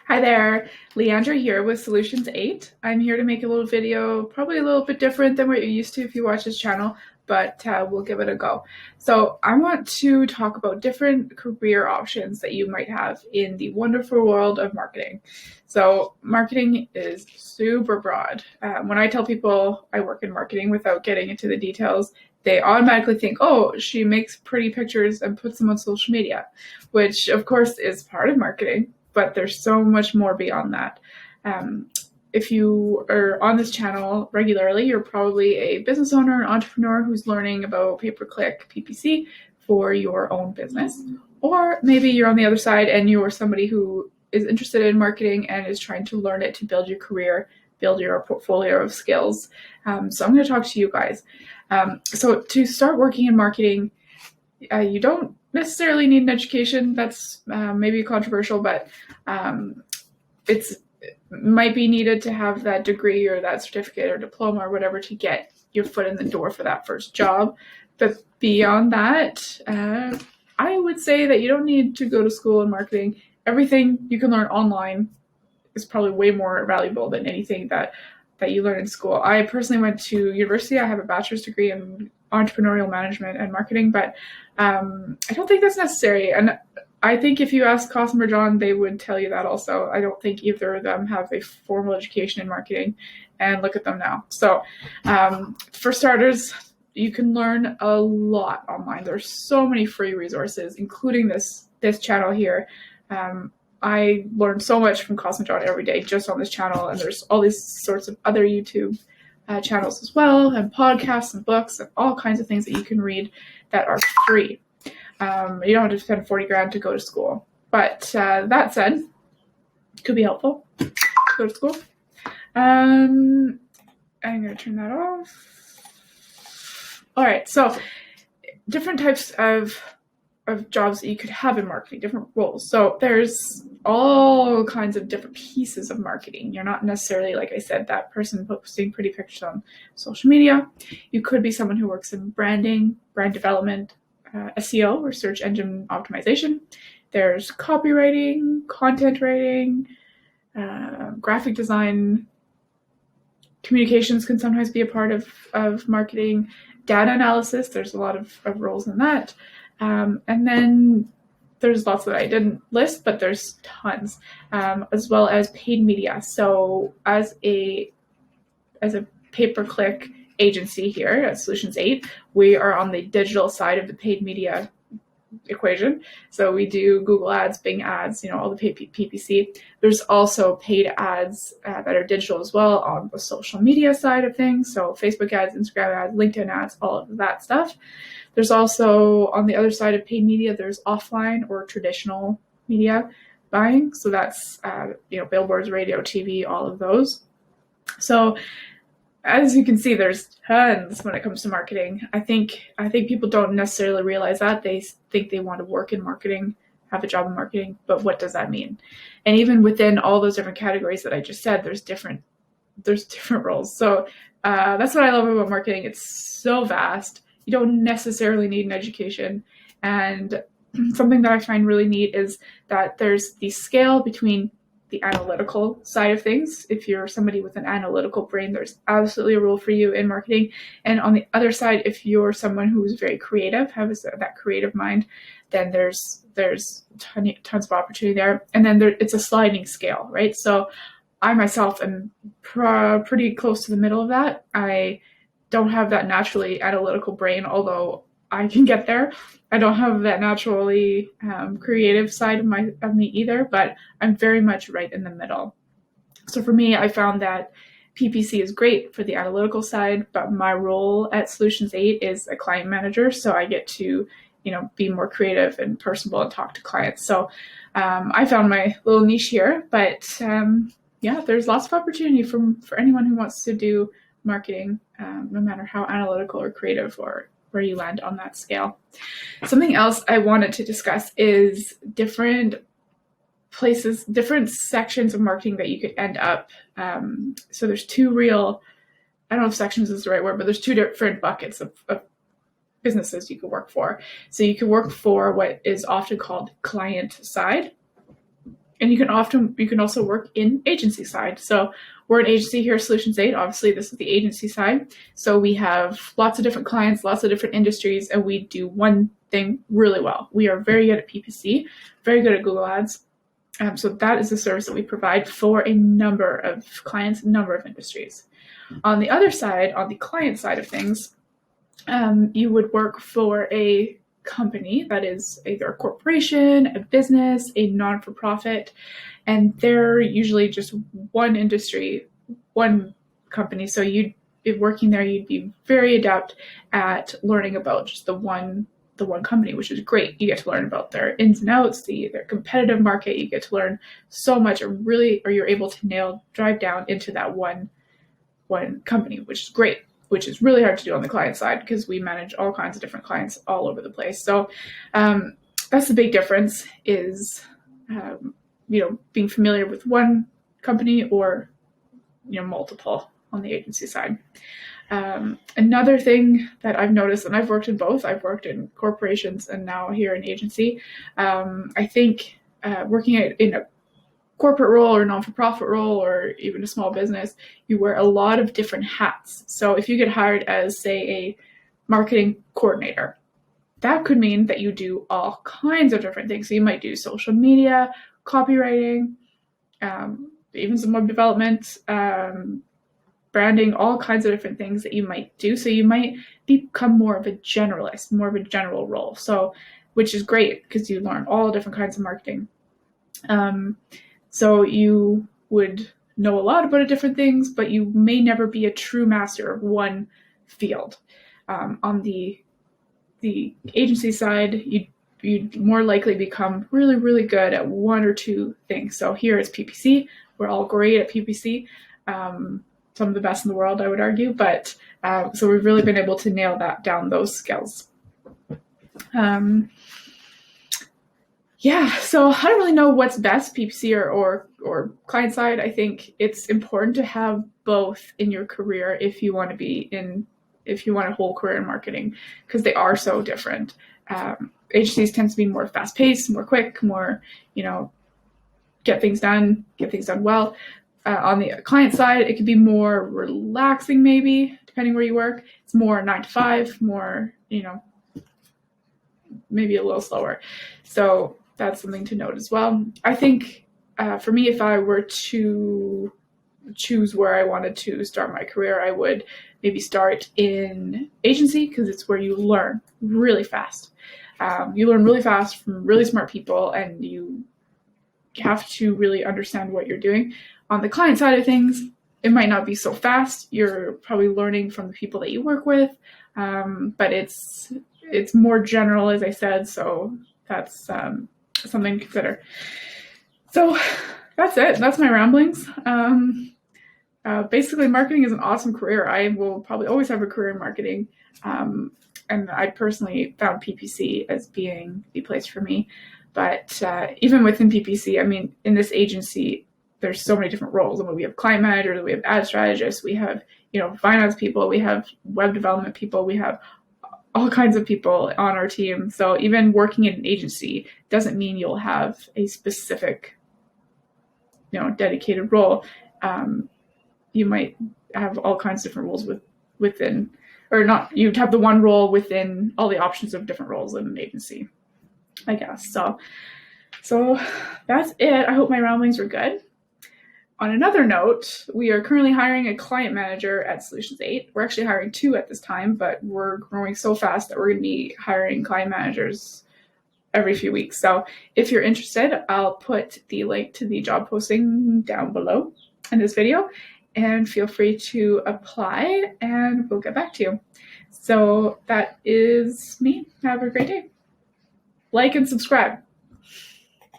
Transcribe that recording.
Hi there, Leandra here with Solutions 8. I'm here to make a little video, probably a little bit different than what you're used to if you watch this channel, but we'll give it a go. So I want to talk about different career options that you might have in the wonderful world of marketing. So marketing is super broad. When I tell people I work in marketing without getting into the details, they automatically think, oh, she makes pretty pictures and puts them on social media, which of course is part of marketing, but there's so much more beyond that. If you are on this channel regularly, you're probably a business owner, an entrepreneur who's learning about pay-per-click PPC for your own business. Or maybe you're on the other side and you're somebody who is interested in marketing and is trying to learn it to build your career, build your portfolio of skills. So I'm going to talk to you guys. So to start working in marketing, you don't necessarily need an education. That's maybe controversial, but it might be needed to have that degree or that certificate or diploma or whatever to get your foot in the door for that first job. But beyond that, I would say that you don't need to go to school in marketing. Everything you can learn online is probably way more valuable than anything that you learn in school. I personally went to university. I have a bachelor's degree in entrepreneurial management and marketing, but I don't think that's necessary. And I think if you ask Cossum or John, they would tell you that also. I don't think either of them have a formal education in marketing, and look at them now. So for starters, you can learn a lot online. There's so many free resources, including this channel here. I learn so much from Cossum and John every day just on this channel, and there's all these sorts of other YouTube channels as well, and podcasts and books and all kinds of things that you can read that are free. You don't have to spend 40 grand to go to school. But that said, it could be helpful to go to school. I'm going to turn that off. All right, so different types of jobs that you could have in marketing, different roles. So there's all kinds of different pieces of marketing. You're not necessarily, like I said, that person posting pretty pictures on social media. You could be someone who works in branding, brand development, SEO or search engine optimization. There's copywriting, content writing, graphic design. Communications can sometimes be a part of marketing. Data analysis, there's a lot of roles in that. And then there's lots that I didn't list, but there's tons, as well as paid media. So as a pay-per-click agency here at Solutions 8, we are on the digital side of the paid media equation. So we do Google ads, Bing ads, all the paid PPC. There's also paid ads that are digital as well on the social media side of things. So Facebook ads, Instagram ads, LinkedIn ads, all of that stuff. There's also, on the other side of paid media, there's offline or traditional media buying. So that's, billboards, radio, TV, all of those. So as you can see, there's tons when it comes to marketing. I think people don't necessarily realize that. They think they want to work in marketing, have a job in marketing, but what does that mean? And even within all those different categories that I just said, there's different roles. So that's what I love about marketing. It's so vast. You don't necessarily need an education. And something that I find really neat is that there's the scale between the analytical side of things. If you're somebody with an analytical brain, there's absolutely a role for you in marketing. And on the other side, if you're someone who's very creative, has that creative mind, then there's tons of opportunity there. And then it's a sliding scale, right? So I myself am pretty close to the middle of that. I don't have that naturally analytical brain, although I can get there. I don't have that naturally creative side of me either, but I'm very much right in the middle. So for me, I found that PPC is great for the analytical side, but my role at Solutions 8 is a client manager, so I get to be more creative and personable and talk to clients. So I found my little niche here, but there's lots of opportunity for anyone who wants to do marketing, no matter how analytical or creative or where you land on that scale. Something else I wanted to discuss is different places, different sections of marketing that you could end up. So there's I don't know if sections is the right word, but there's two different buckets of businesses you could work for. So you could work for what is often called client side, And you can also work in agency side. So we're an agency here at Solutions 8. Obviously, this is the agency side. So we have lots of different clients, lots of different industries, and we do one thing really well. We are very good at PPC, very good at Google Ads. So that is the service that we provide for a number of clients, a number of industries. On the other side, on the client side of things, you would work for a company that is either a corporation, a business, a non-for-profit, and they're usually just one industry, one company. So if working there, you'd be very adept at learning about just the one company, which is great. You get to learn about their ins and outs, their competitive market. You get to learn so much, or you're able to drive down into that one company, which is great, which is really hard to do on the client side because we manage all kinds of different clients all over the place. So that's the big difference is, being familiar with one company or, multiple on the agency side. Another thing that I've noticed, and I've worked in both, I've worked in corporations and now here in agency. I think working in a corporate role or non-for-profit role or even a small business, you wear a lot of different hats. So if you get hired as, say, a marketing coordinator, that could mean that you do all kinds of different things. So you might do social media, copywriting, even some web development, branding, all kinds of different things that you might do. So you might become more of a generalist, more of a general role. So, which is great because you learn all different kinds of marketing. So you would know a lot about different things, but you may never be a true master of one field. On the agency side, you'd more likely become really, really good at one or two things. So here it's PPC. We're all great at PPC. Some of the best in the world, I would argue. But so we've really been able to nail down those skills. So I don't really know what's best, PPC or client side. I think it's important to have both in your career if you want a whole career in marketing, because they are so different. Agencies tend to be more fast-paced, more quick, more, get things done well. On the client side, it could be more relaxing, maybe, depending where you work. It's more 9 to 5, more, maybe a little slower. So that's something to note as well. I think for me, if I were to choose where I wanted to start my career, I would maybe start in agency because it's where you learn really fast. You learn really fast from really smart people, and you have to really understand what you're doing. On the client side of things, it might not be so fast. You're probably learning from the people that you work with, but it's more general, as I said, so that's something to consider. So that's it. That's my ramblings. Basically, marketing is an awesome career. I will probably always have a career in marketing. And I personally found PPC as being the place for me. But even within PPC, I mean, in this agency, there's so many different roles. I mean, we have client managers, we have ad strategists, we have, finance people, we have web development people, we have all kinds of people on our team. So even working in an agency doesn't mean you'll have a specific, dedicated role. You might have all kinds of different roles within, or not, you'd have the one role within all the options of different roles in an agency, I guess. So that's it. I hope my ramblings were good. On another note, we are currently hiring a client manager at Solutions 8. We're actually hiring 2 at this time, but we're growing so fast that we're going to be hiring client managers every few weeks. So if you're interested, I'll put the link to the job posting down below in this video, and feel free to apply and we'll get back to you. So that is me. Have a great day. Like and subscribe.